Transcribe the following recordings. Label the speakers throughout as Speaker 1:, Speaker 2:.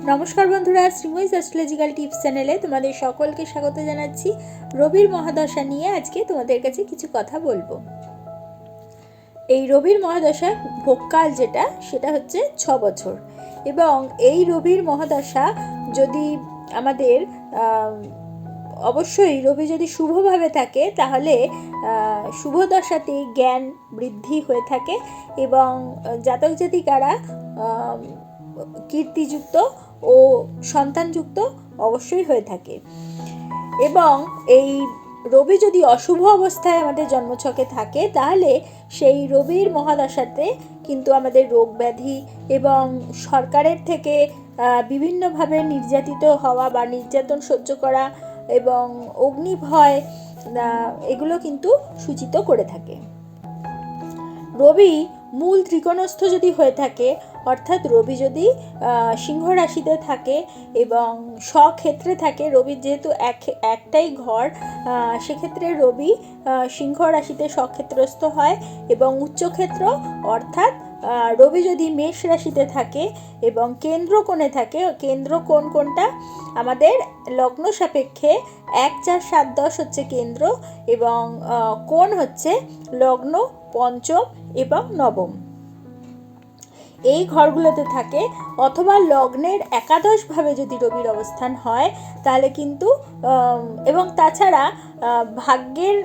Speaker 1: নমস্কার বন্ধুরা, শ্রীময়ীস astrological tips চ্যানেলে তোমাদের সকলকে স্বাগত জানাচ্ছি। রবির মহাদশা নিয়ে আজকে তোমাদের কাছে কিছু কথা বলবো। এই রবির মহাদশা ভোগকাল সেটা হচ্ছে 6 বছর, এবং এই রবির মহাদশা যদি আমাদের অবশ্যই রবি যদি শুভভাবে থাকে তাহলে শুভ দশাতেই জ্ঞান বৃদ্ধি হয়ে থাকে এবং জাতক জাতিকারা কীর্তিযুক্ত ও সন্তানযুক্ত অবশ্যই হয়ে থাকে। এবং এই রবি যদি অশুভ অবস্থায় আমাদের জন্মছকে থাকে তাহলে সেই রবির মহাদশাতে কিন্তু আমাদের রোগ ব্যাধি এবং সরকারের থেকে বিভিন্নভাবে নির্যাতিত হওয়া বা নির্যাতন সহ্য করা এবং অগ্নিভয় এগুলো কিন্তু সূচিত করে থাকে। রবি মূল ত্রিকোণস্থ যদি হয়ে থাকে, অর্থাৎ রবি যদি সিংহ রাশিতে থাকে এবং স্বক্ষেত্রে থাকে, রবির যেহেতু একটাই ঘর, সেক্ষেত্রে রবি সিংহ রাশিতে স্বক্ষেত্রস্থ হয় এবং উচ্চক্ষেত্র অর্থাৎ রবি যদি মেষ রাশিতে থাকে এবং কেন্দ্র কোণে থাকে, কেন্দ্র কোণ কোনটা আমাদের লগ্ন সাপেক্ষে 1, 4, 7, 10 হচ্ছে কেন্দ্র এবং কোণ হচ্ছে লগ্ন, পঞ্চম এবং নবম, এই ঘরগুলোতে থাকে। অথবা লগ্নের একাদশভাবে যদি রবির অবস্থান হয় তাহলে কিন্তু এবং তাছাড়া ভাগ্যের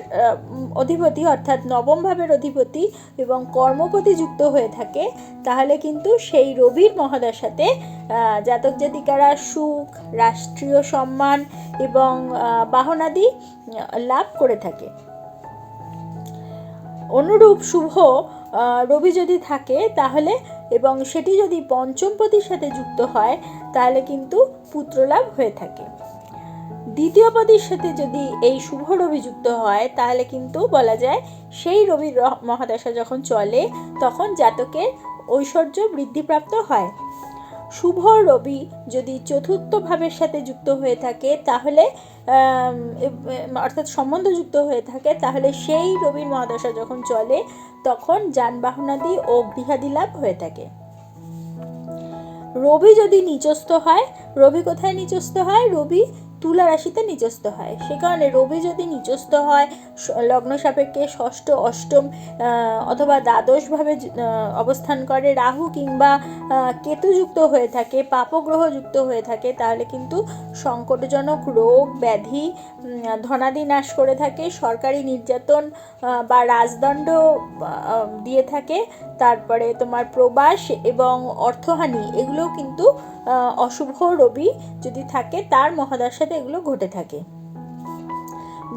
Speaker 1: অধিপতি অর্থাৎ নবম ভাবের অধিপতি এবং কর্মপতি যুক্ত হয়ে থাকে, তাহলে কিন্তু সেই রবির মহাদশাতে জাতক জাতিকারা সুখ, রাষ্ট্রীয় সম্মান এবং বাহনাদি লাভ করে থাকে। অনুরূপ শুভ রবি যদি থাকে তাহলে এবং সেটি যদি পঞ্চমপতির সাথে যুক্ত হয় তাহলে কিন্তু পুত্রলাভ হয়ে থাকে। দ্বিতীয়পতির সাথে যদি এই শুভ রবি যুক্ত হয় তাহলে কিন্তু বলা যায় সেই রবির মহাদশা যখন চলে তখন জাতকের ঐশ্বর্য বৃদ্ধিপ্রাপ্ত হয়। শুভ রবি যদি চতুর্থ ভাবের সাথে যুক্ত হয়ে থাকে তাহলে অর্থাৎ সম্বন্ধযুক্ত হয়ে থাকে তাহলে সেই রবির মহাদশা যখন চলে তখন যানবাহনাদি ও গৃহাদি লাভ হয়ে থাকে। রবি যদি নিচস্থ হয়, রবি কোথায় নিচস্থ হয়? রবি তুলা রাশিতে নিচস্থ হয়। সে কারণে রবি যদি নিচস্থ হয় লগ্ন সাপেক্ষে ষষ্ঠ, অষ্টম অথবা দ্বাদশভাবে অবস্থান করে, রাহু কিংবা কেতুযুক্ত হয়ে থাকে, পাপগ্রহ যুক্ত হয়ে থাকে, তাহলে কিন্তু সংকটজনক রোগ ব্যাধি ধনাদি নাশ করে থাকে, সরকারি নির্যাতন বা রাজদণ্ড দিয়ে থাকে, তারপরে তোমার প্রবাস এবং অর্থহানি এগুলোও কিন্তু অশুভ রবি যদি থাকে তার মহাদশাতে এগুলো ঘটে থাকে।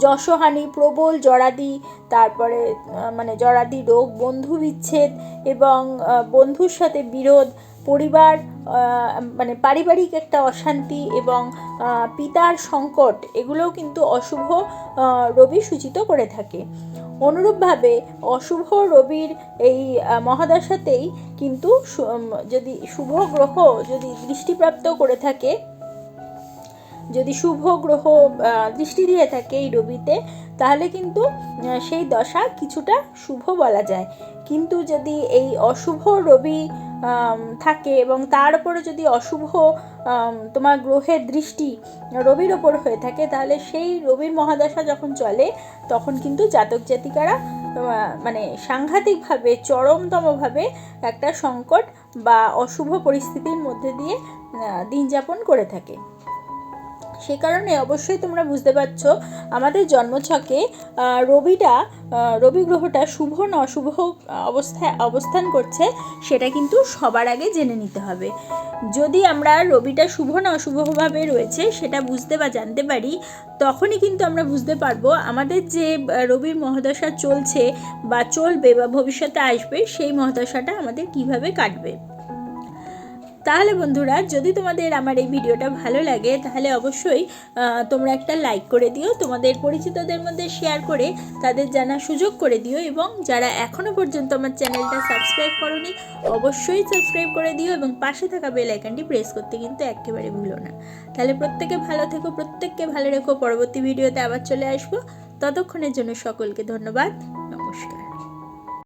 Speaker 1: যশহানি, প্রবল জরাদি, তারপরে জরাদি রোগ, বন্ধু বিচ্ছেদ এবং বন্ধুর সাথে বিরোধ, পরিবার পারিবারিক একটা অশান্তি এবং পিতার সংকট এগুলোও কিন্তু অশুভ রবি সূচিত করে থাকে। অনুরূপভাবে অশুভ রবির এই মহাদশাতেই কিন্তু যদি শুভ গ্রহ যদি দৃষ্টিপ্রাপ্ত করে থাকে, যদি শুভ গ্রহ দৃষ্টি দিয়ে থাকে এই রবিতে, তাহলে কিন্তু সেই দশা কিছুটা শুভ বলা যায়। কিন্তু যদি এই অশুভ রবি থাকে এবং তার উপরে যদি অশুভ তোমার গ্রহের দৃষ্টি রবির ওপর হয়ে থাকে তাহলে সেই রবির মহাদশা যখন চলে তখন কিন্তু জাতক জাতিকারা সাংঘাতিকভাবে চরমতমভাবে একটা সংকট বা অশুভ পরিস্থিতির মধ্যে দিয়ে দিন যাপন করে থাকে। সে কারণে অবশ্যই তোমরা বুঝতে পারছো আমাদের জন্মছকে রবি গ্রহটা শুভ না অশুভ অবস্থায় অবস্থান করছে সেটা কিন্তু সবার আগে জেনে নিতে হবে। যদি আমরা রবিটা শুভ না অশুভভাবে রয়েছে সেটা বুঝতে বা জানতে পারি, তখনই কিন্তু আমরা বুঝতে পারবো আমাদের যে রবির মহাদশা চলছে বা চলবে বা ভবিষ্যতে আসবে সেই মহাদশাটা আমাদের কিভাবে কাটবে। তাহলে বন্ধুরা, যদি তোমাদের আমার এই ভিডিওটা ভালো লাগে তাহলে অবশ্যই তোমরা একটা লাইক করে দিও, তোমাদের পরিচিতদের মধ্যে শেয়ার করে তাদের জানার সুযোগ করে দিও, এবং যারা এখনও পর্যন্ত আমার চ্যানেলটা সাবস্ক্রাইব করোনি অবশ্যই সাবস্ক্রাইব করে দিও এবং পাশে থাকা বেল আইকনটি প্রেস করতে কিন্তু একেবারে ভুলো না। তাহলে প্রত্যেকে ভালো থেকো, প্রত্যেককে ভালো রেখো। পরবর্তী ভিডিওতে আবার চলে আসবো। ততক্ষণের জন্য সকলকে ধন্যবাদ। নমস্কার।